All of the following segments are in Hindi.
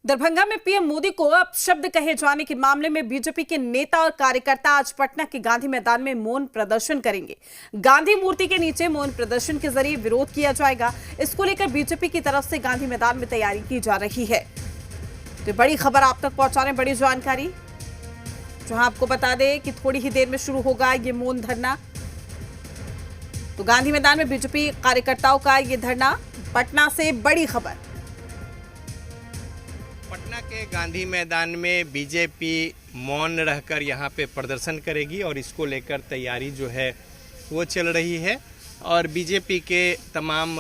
दरभंगा में पीएम मोदी को अपशब्द कहे जाने के मामले में बीजेपी के नेता और कार्यकर्ता आज पटना के गांधी मैदान में मौन प्रदर्शन करेंगे। गांधी मूर्ति के नीचे मौन प्रदर्शन के जरिए विरोध किया जाएगा। इसको लेकर बीजेपी की तरफ से गांधी मैदान में तैयारी की जा रही है। तो बड़ी खबर आप तक पहुंचा रहे, बड़ी जानकारी, जहां आपको बता दें कि थोड़ी ही देर में शुरू होगा ये मौन धरना। तो गांधी मैदान में बीजेपी कार्यकर्ताओं का ये धरना। पटना से बड़ी खबर। पटना के गांधी मैदान में बीजेपी मौन रहकर यहाँ पे प्रदर्शन करेगी और इसको लेकर तैयारी जो है वो चल रही है। और बीजेपी के तमाम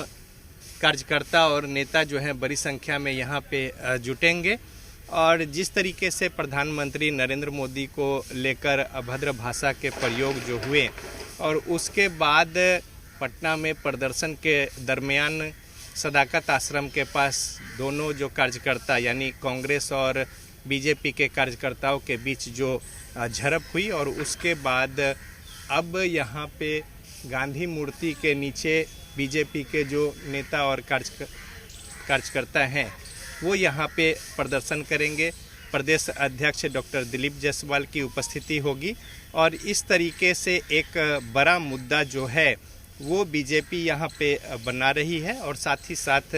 कार्यकर्ता और नेता जो हैं बड़ी संख्या में यहाँ पे जुटेंगे। और जिस तरीके से प्रधानमंत्री नरेंद्र मोदी को लेकर अभद्र भाषा के प्रयोग जो हुए और उसके बाद पटना में प्रदर्शन के दरमियान सदाकत आश्रम के पास दोनों जो कार्यकर्ता यानी कांग्रेस और बीजेपी के कार्यकर्ताओं के बीच जो झड़प हुई और उसके बाद अब यहाँ पे गांधी मूर्ति के नीचे बीजेपी के जो नेता और कार्यकर्ता हैं वो यहाँ पे प्रदर्शन करेंगे। प्रदेश अध्यक्ष डॉक्टर दिलीप जायसवाल की उपस्थिति होगी और इस तरीके से एक बड़ा मुद्दा जो है वो बीजेपी यहाँ पे बना रही है। और साथ ही साथ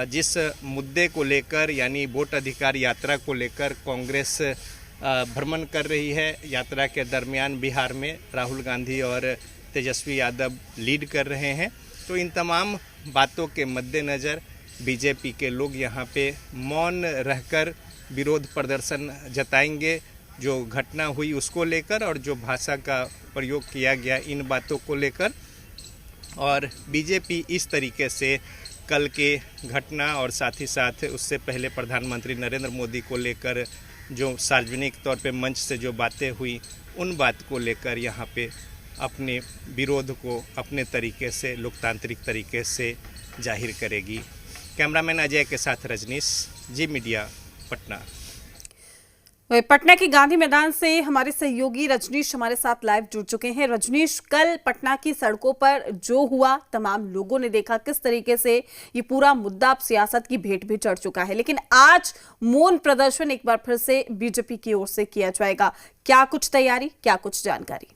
जिस मुद्दे को लेकर यानी वोट अधिकार यात्रा को लेकर कांग्रेस भ्रमण कर रही है, यात्रा के दरमियान बिहार में राहुल गांधी और तेजस्वी यादव लीड कर रहे हैं। तो इन तमाम बातों के मद्देनज़र बीजेपी के लोग यहाँ पे मौन रहकर विरोध प्रदर्शन जताएंगे जो घटना हुई उसको लेकर और जो भाषा का प्रयोग किया गया इन बातों को लेकर। और बीजेपी इस तरीके से कल के घटना और साथ ही साथ उससे पहले प्रधानमंत्री नरेंद्र मोदी को लेकर जो सार्वजनिक तौर पे मंच से जो बातें हुई उन बात को लेकर यहाँ पे अपने विरोध को अपने तरीके से लोकतांत्रिक तरीके से जाहिर करेगी। कैमरामैन अजय के साथ रजनीश, जी मीडिया, पटना। पटना के गांधी मैदान से हमारे सहयोगी रजनीश हमारे साथ लाइव जुड़ चुके हैं। रजनीश, कल पटना की सड़कों पर जो हुआ तमाम लोगों ने देखा, किस तरीके से ये पूरा मुद्दा अब सियासत की भेंट भी चढ़ चुका है, लेकिन आज मौन प्रदर्शन एक बार फिर से बीजेपी की ओर से किया जाएगा। क्या कुछ तैयारी, क्या कुछ जानकारी?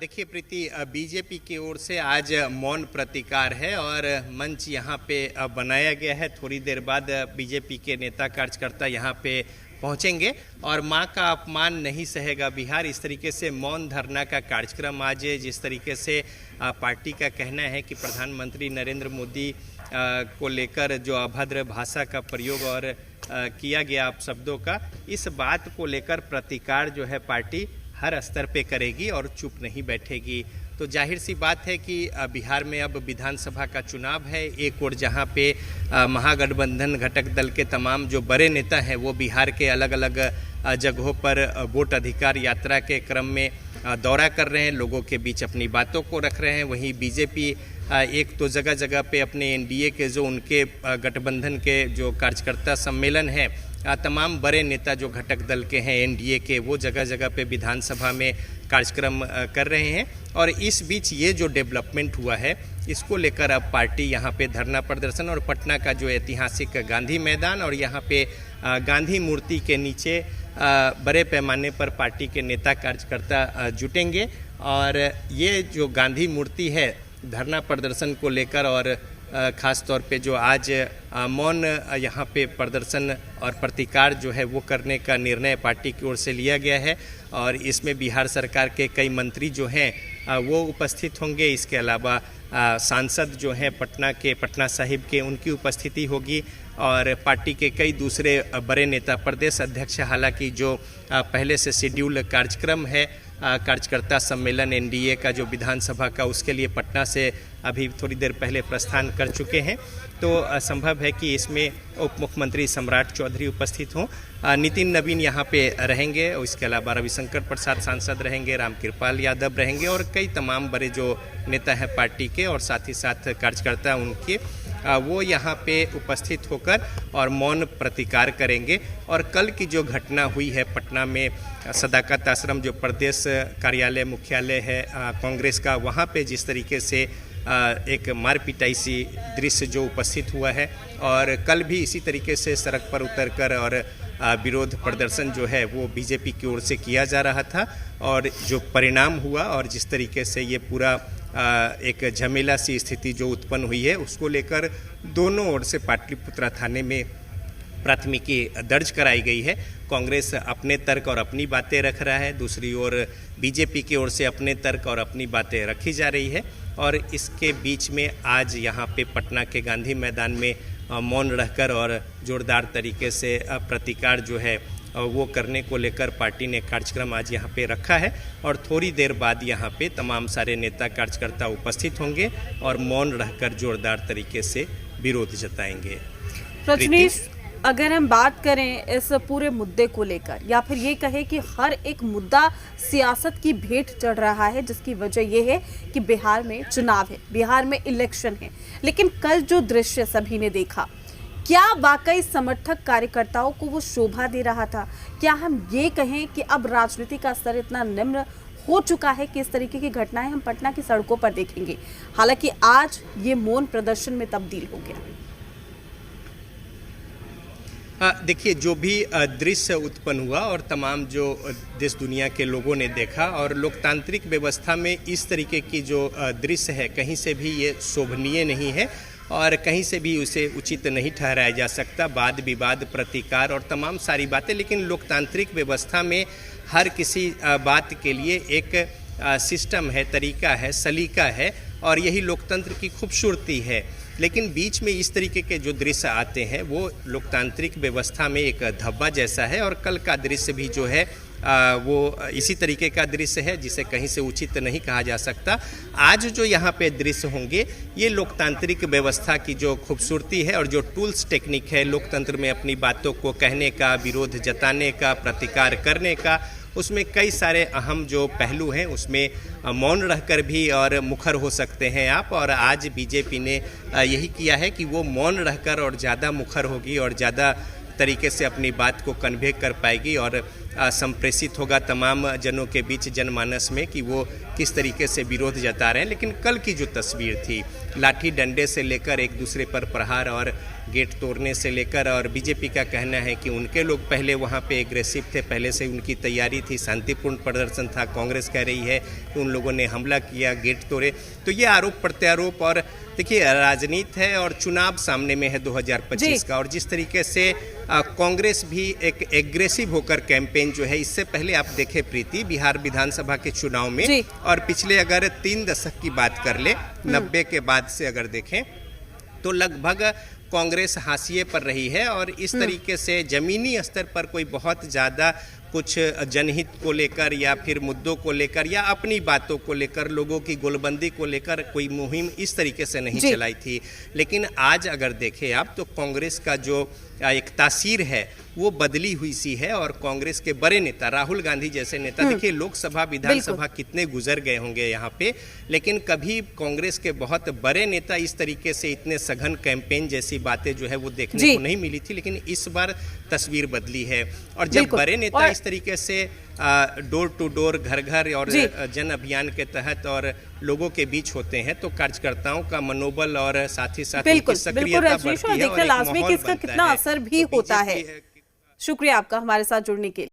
देखिए प्रीति, बीजेपी की ओर से आज मौन प्रतिकार है और मंच यहाँ पे बनाया गया है। थोड़ी देर बाद बीजेपी के नेता कार्यकर्ता यहाँ पे पहुँचेंगे और माँ का अपमान नहीं सहेगा बिहार, इस तरीके से मौन धरना का कार्यक्रम आज जिस तरीके से पार्टी का कहना है कि प्रधानमंत्री नरेंद्र मोदी को लेकर जो अभद्र भाषा का प्रयोग और किया गया आप शब्दों का, इस बात को लेकर प्रतिकार जो है पार्टी हर स्तर पे करेगी और चुप नहीं बैठेगी। तो जाहिर सी बात है कि बिहार में अब विधानसभा का चुनाव है। एक और जहां पे महागठबंधन घटक दल के तमाम जो बड़े नेता हैं वो बिहार के अलग अलग जगहों पर वोट अधिकार यात्रा के क्रम में दौरा कर रहे हैं, लोगों के बीच अपनी बातों को रख रहे हैं। वहीं बीजेपी एक तो जगह जगह पे अपने एनडीए के जो उनके गठबंधन के जो कार्यकर्ता सम्मेलन है, तमाम बड़े नेता जो घटक दल के हैं एनडीए के, वो जगह जगह पे विधानसभा में कार्यक्रम कर रहे हैं। और इस बीच ये जो डेवलपमेंट हुआ है इसको लेकर अब पार्टी यहाँ पे धरना प्रदर्शन और पटना का जो ऐतिहासिक गांधी मैदान और यहाँ पे गांधी मूर्ति के नीचे बड़े पैमाने पर पार्टी के नेता कार्यकर्ता जुटेंगे। और ये जो गांधी मूर्ति है धरना प्रदर्शन को लेकर और ख़ास तौर पे जो आज मौन यहाँ पे प्रदर्शन और प्रतिकार जो है वो करने का निर्णय पार्टी की ओर से लिया गया है। और इसमें बिहार सरकार के कई मंत्री जो हैं वो उपस्थित होंगे। इसके अलावा सांसद जो हैं पटना साहिब के, उनकी उपस्थिति होगी और पार्टी के कई दूसरे बड़े नेता, प्रदेश अध्यक्ष हालांकि जो पहले से शेड्यूल कार्यक्रम है कार्यकर्ता सम्मेलन एनडीए का जो विधानसभा का, उसके लिए पटना से अभी थोड़ी देर पहले प्रस्थान कर चुके हैं। तो संभव है कि इसमें उप मुख्यमंत्री सम्राट चौधरी उपस्थित हों, नितिन नवीन यहाँ पे रहेंगे, और इसके अलावा रविशंकर प्रसाद सांसद रहेंगे, रामकृपाल यादव रहेंगे और कई तमाम बड़े जो नेता हैं पार्टी के और साथ ही साथ कार्यकर्ता उनके वो यहाँ पे उपस्थित होकर और मौन प्रतिकार करेंगे। और कल की जो घटना हुई है पटना में सदाकत आश्रम जो प्रदेश कार्यालय मुख्यालय है कांग्रेस का, वहाँ पे जिस तरीके से एक मार पिटाई सी दृश्य जो उपस्थित हुआ है। और कल भी इसी तरीके से सड़क पर उतरकर और विरोध प्रदर्शन जो है वो बीजेपी की ओर से किया जा रहा था। और जो परिणाम हुआ और जिस तरीके से ये पूरा एक झमेला सी स्थिति जो उत्पन्न हुई है, उसको लेकर दोनों ओर से पाटलिपुत्रा थाने में प्राथमिकी दर्ज कराई गई है। कांग्रेस अपने तर्क और अपनी बातें रख रहा है, दूसरी ओर बीजेपी की ओर से अपने तर्क और अपनी बातें रखी जा रही है। और इसके बीच में आज यहाँ पे पटना के गांधी मैदान में मौन रहकर और जोरदार तरीके से प्रतिकार जो है वो करने को लेकर पार्टी ने कार्यक्रम आज यहाँ पे रखा है। और थोड़ी देर बाद यहाँ पे तमाम सारे नेता कार्यकर्ता उपस्थित होंगे और मौन रहकर जोरदार तरीके से विरोध जताएंगे। रजनीश, अगर हम बात करें इस पूरे मुद्दे को लेकर, या फिर ये कहे कि हर एक मुद्दा सियासत की भेंट चढ़ रहा है, जिसकी वजह यह है कि बिहार में चुनाव है, बिहार में इलेक्शन है, लेकिन कल जो दृश्य सभी ने देखा, क्या वाकई समर्थक कार्यकर्ताओं को वो शोभा दे रहा था? क्या हम ये कहें कि अब राजनीति का स्तर इतना निम्न हो चुका है कि इस तरीके की घटनाएं हम पटना की सड़कों पर देखेंगे? हालांकि आज ये मौन प्रदर्शन में तब्दील हो गया। देखिए, जो भी दृश्य उत्पन्न हुआ और तमाम जो देश दुनिया के लोगों ने देखा, और लोकतांत्रिक व्यवस्था में इस तरीके की जो दृश्य है, कहीं से भी ये शोभनीय नहीं है और कहीं से भी उसे उचित नहीं ठहराया जा सकता। वाद विवाद, प्रतिकार और तमाम सारी बातें, लेकिन लोकतांत्रिक व्यवस्था में हर किसी बात के लिए एक सिस्टम है, तरीका है, सलीका है, और यही लोकतंत्र की खूबसूरती है। लेकिन बीच में इस तरीके के जो दृश्य आते हैं वो लोकतांत्रिक व्यवस्था में एक धब्बा जैसा है। और कल का दृश्य भी जो है वो इसी तरीके का दृश्य है, जिसे कहीं से उचित नहीं कहा जा सकता। आज जो यहाँ पे दृश्य होंगे, ये लोकतांत्रिक व्यवस्था की जो खूबसूरती है और जो टूल्स टेक्निक है लोकतंत्र में अपनी बातों को कहने का, विरोध जताने का, प्रतिकार करने का, उसमें कई सारे अहम जो पहलू हैं, उसमें मौन रहकर भी और मुखर हो सकते हैं आप। और आज बीजेपी ने यही किया है कि वो मौन रहकर और ज़्यादा मुखर होगी और ज़्यादा तरीके से अपनी बात को कन्वे कर पाएगी और संप्रेषित होगा तमाम जनों के बीच, जनमानस में, कि वो किस तरीके से विरोध जता रहे हैं। लेकिन कल की जो तस्वीर थी, लाठी डंडे से लेकर एक दूसरे पर प्रहार और गेट तोड़ने से लेकर, और बीजेपी का कहना है कि उनके लोग पहले वहाँ पे एग्रेसिव थे, पहले से उनकी तैयारी थी, शांतिपूर्ण प्रदर्शन था। कांग्रेस कह रही है कि उन लोगों ने हमला किया, गेट तोड़े। तो ये आरोप प्रत्यारोप, और देखिए राजनीति है और चुनाव सामने में है 2025 का, और जिस तरीके से कांग्रेस भी एक एग्रेसिव होकर कैंपेन जो है, इससे पहले आप देखें प्रीति, बिहार विधानसभा के चुनाव में और पिछले अगर 3 दशक की बात कर ले, 90 के बाद से अगर देखें तो लगभग कांग्रेस हाशिए पर रही है। और इस तरीके से जमीनी स्तर पर कोई बहुत ज़्यादा कुछ जनहित को लेकर या फिर मुद्दों को लेकर या अपनी बातों को लेकर, लोगों की गोलबंदी को लेकर कोई मुहिम इस तरीके से नहीं चलाई थी। लेकिन आज अगर देखें आप तो कांग्रेस का जो एक तासीर है वो बदली हुई सी है। और कांग्रेस के बड़े नेता, राहुल गांधी जैसे नेता, देखिए लोकसभा विधानसभा कितने गुजर गए होंगे यहाँ पे, लेकिन कभी कांग्रेस के बहुत बड़े नेता इस तरीके से इतने सघन कैंपेन जैसी बातें जो है वो देखने को नहीं मिली थी। लेकिन इस बार तस्वीर बदली है। और जब बड़े नेता इस तरीके से डोर टू डोर, घर घर और जन अभियान के तहत और लोगों के बीच होते हैं, तो कार्यकर्ताओं का मनोबल और साथ ही साथ सक्रियता बढ़ती है और एक माहौल बनता है। कितना असर भी होता है। शुक्रिया आपका हमारे साथ जुड़ने के लिए।